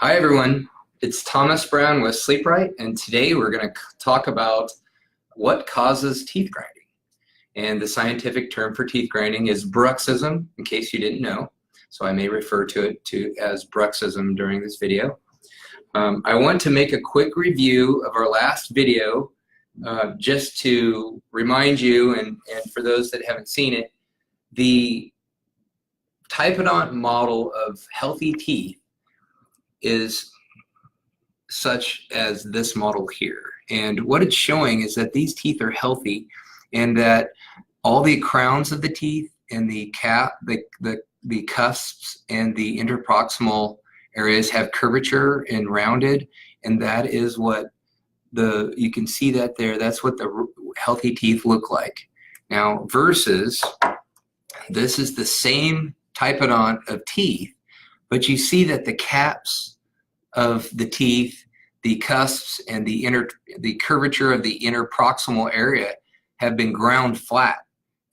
Hi everyone, it's Thomas Brown with Sleep Right, and today we're going to talk about what causes teeth grinding. And the scientific term for teeth grinding is bruxism, in case you didn't know. So I may refer to it as bruxism during this video. I want to make a quick review of our last video just to remind you, and for those that haven't seen it, the typodont model of healthy teeth is such as this model here. And what it's showing is that these teeth are healthy and that all the crowns of the teeth and the cusps and the interproximal areas have curvature and rounded, and that is what you can see that there, that's what the healthy teeth look like. Now versus this is the same typodont of teeth, but you see that the caps of the teeth, the cusps, and the curvature of the interproximal area have been ground flat,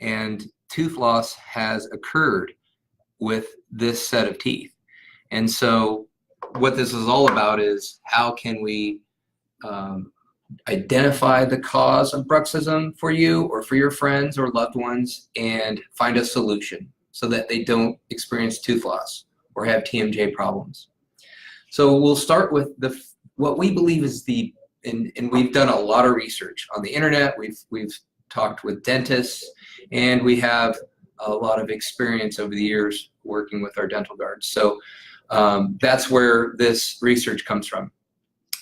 and tooth loss has occurred with this set of teeth. And so what this is all about is how can we identify the cause of bruxism for you or for your friends or loved ones and find a solution so that they don't experience tooth loss or have TMJ problems. So we'll start with what we believe is and we've done a lot of research on the internet. We've talked with dentists, and we have a lot of experience over the years working with our dental guards. So that's where this research comes from.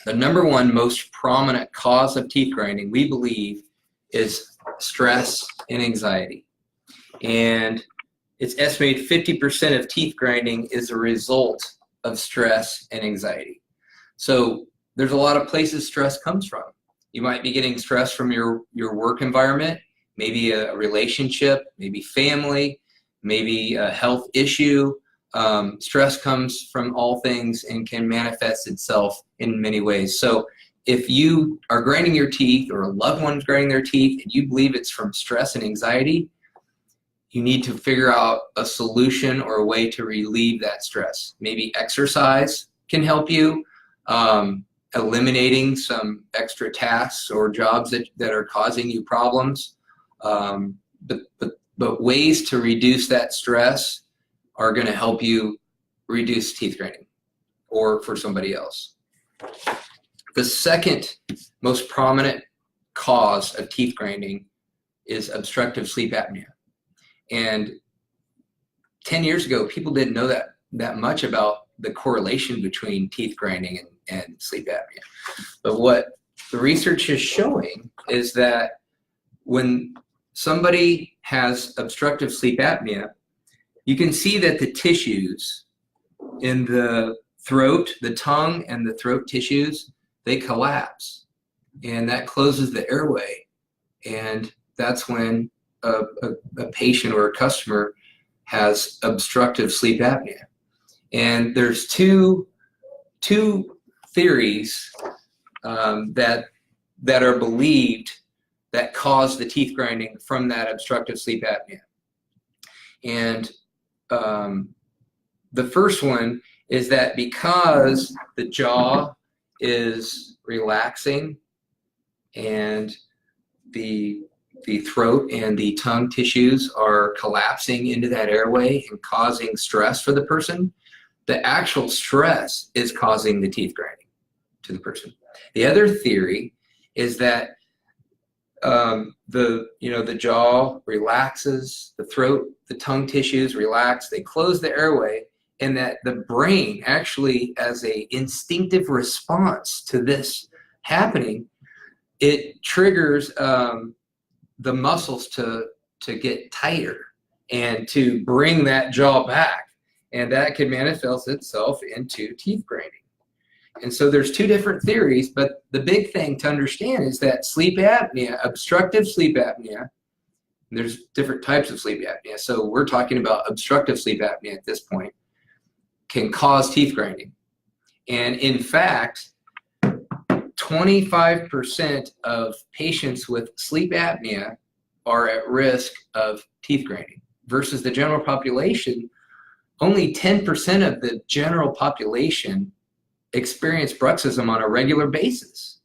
The number one most prominent cause of teeth grinding, we believe, is stress and anxiety. And it's estimated 50% of teeth grinding is a result of stress and anxiety. So there's a lot of places stress comes from. You might be getting stress from your work environment, maybe a relationship, maybe family, maybe a health issue. Stress comes from all things and can manifest itself in many ways. So if you are grinding your teeth or a loved one's grinding their teeth and you believe it's from stress and anxiety, you need to figure out a solution or a way to relieve that stress. Maybe exercise can help you, eliminating some extra tasks or jobs that are causing you problems. But ways to reduce that stress are going to help you reduce teeth grinding or for somebody else. The second most prominent cause of teeth grinding is obstructive sleep apnea. And 10 years ago, people didn't know that much about the correlation between teeth grinding and sleep apnea. But what the research is showing is that when somebody has obstructive sleep apnea, you can see that the tissues in the throat, the tongue and the throat tissues, they collapse, and that closes the airway. And that's when a patient or a customer has obstructive sleep apnea. And there's two theories that are believed that cause the teeth grinding from that obstructive sleep apnea. And the first one is that because the jaw is relaxing and the throat and the tongue tissues are collapsing into that airway and causing stress for the person, the actual stress is causing the teeth grinding to the person. The other theory is that the jaw relaxes, the throat, the tongue tissues relax, they close the airway, and that the brain actually, as a instinctive response to this happening, it triggers the muscles to get tighter and to bring that jaw back, and that can manifest itself into teeth grinding. And so there's two different theories, but the big thing to understand is that sleep apnea, obstructive sleep apnea, there's different types of sleep apnea, so we're talking about obstructive sleep apnea at this point, can cause teeth grinding. And in fact, 25% of patients with sleep apnea are at risk of teeth grinding versus the general population. Only 10% of the general population experience bruxism on a regular basis.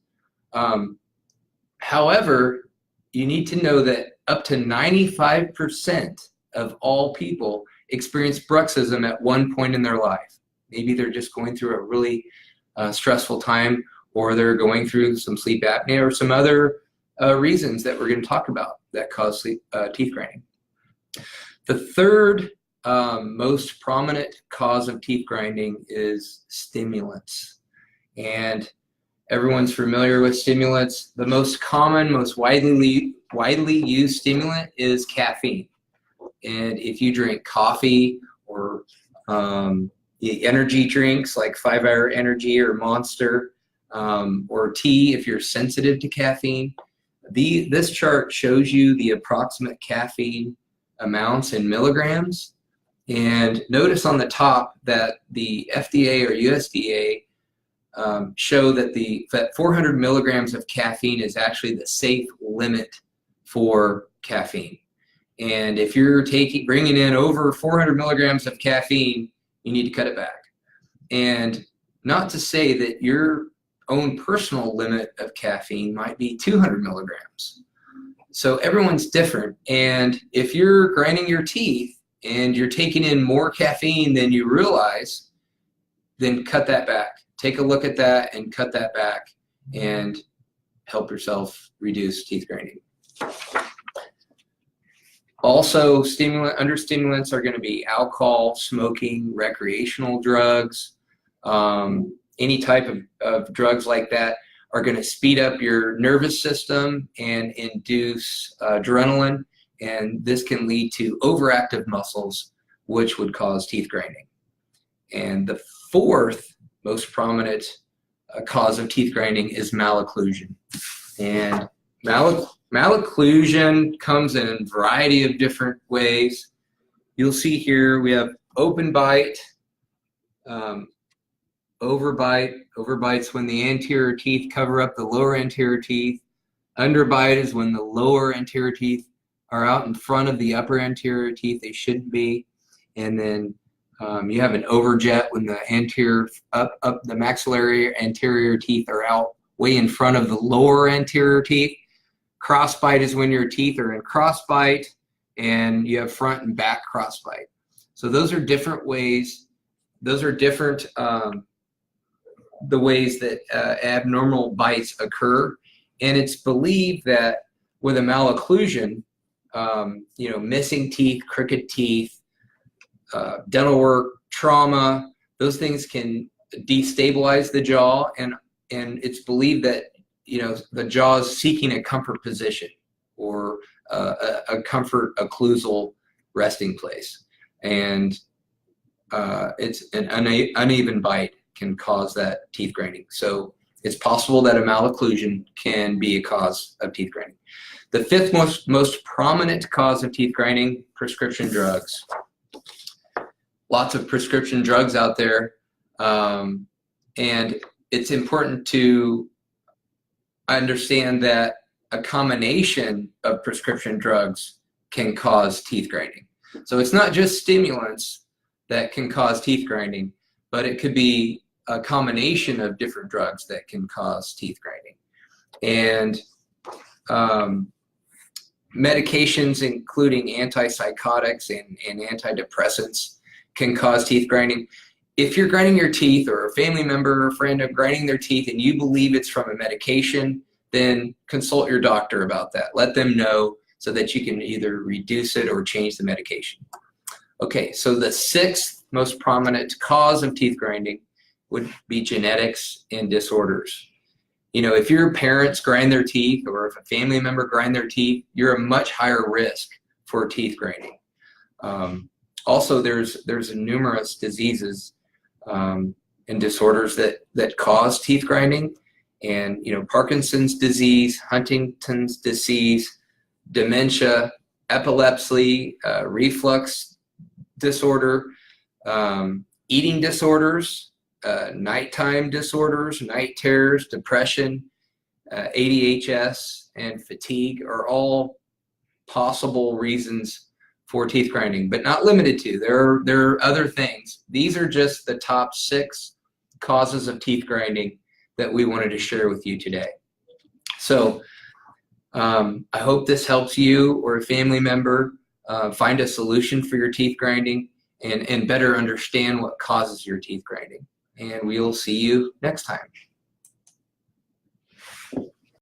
However, you need to know that up to 95% of all people experience bruxism at one point in their life. Maybe they're just going through a really stressful time, or they're going through some sleep apnea or some other reasons that we're going to talk about that cause teeth grinding. The third most prominent cause of teeth grinding is stimulants. And everyone's familiar with stimulants. The most common, most widely used stimulant is caffeine. And if you drink coffee or energy drinks like 5 Hour Energy or Monster, or tea if you're sensitive to caffeine, this chart shows you the approximate caffeine amounts in milligrams. And notice on the top that the FDA or USDA show that 400 milligrams of caffeine is actually the safe limit for caffeine. And if you're bringing in over 400 milligrams of caffeine, you need to cut it back. And not to say that your own personal limit of caffeine might be 200 milligrams. So everyone's different. And if you're grinding your teeth and you're taking in more caffeine than you realize, then cut that back. Take a look at that and cut that back and help yourself reduce teeth grinding. Also, under stimulants are going to be alcohol, smoking, recreational drugs. Any type of drugs like that are going to speed up your nervous system and induce adrenaline, and this can lead to overactive muscles, which would cause teeth grinding. And the fourth most prominent cause of teeth grinding is malocclusion. And malocclusion comes in a variety of different ways. You'll see here we have open bite, overbite. Overbite's when the anterior teeth cover up the lower anterior teeth. Underbite is when the lower anterior teeth are out in front of the upper anterior teeth. They shouldn't be. And then you have an overjet when the anterior up the maxillary anterior teeth are out way in front of the lower anterior teeth. Crossbite is when your teeth are in crossbite and you have front and back crossbite. So those are different ways. Those are different the ways that abnormal bites occur. And it's believed that with a malocclusion, missing teeth, crooked teeth, dental work, trauma, those things can destabilize the jaw, and it's believed that the jaw is seeking a comfort position or a comfort occlusal resting place, and it's an uneven bite can cause that teeth grinding. So it's possible that a malocclusion can be a cause of teeth grinding. The fifth most prominent cause of teeth grinding, prescription drugs. Lots of prescription drugs out there, and it's important to understand that a combination of prescription drugs can cause teeth grinding. So it's not just stimulants that can cause teeth grinding, but it could be a combination of different drugs that can cause teeth grinding. And medications, including antipsychotics and antidepressants, can cause teeth grinding. If you're grinding your teeth, or a family member or friend are grinding their teeth and you believe it's from a medication, then consult your doctor about that. Let them know so that you can either reduce it or change the medication. Okay, so the sixth most prominent cause of teeth grinding would be genetics and disorders. If your parents grind their teeth, or if a family member grind their teeth, you're a much higher risk for teeth grinding. Also, there's numerous diseases and disorders that cause teeth grinding, and Parkinson's disease, Huntington's disease, dementia, epilepsy, reflux disorder, eating disorders, nighttime disorders, night terrors, depression, ADHS, and fatigue are all possible reasons for teeth grinding, but not limited to. There are other things. These are just the top 6 causes of teeth grinding that we wanted to share with you today. So I hope this helps you or a family member find a solution for your teeth grinding and better understand what causes your teeth grinding. And we'll see you next time.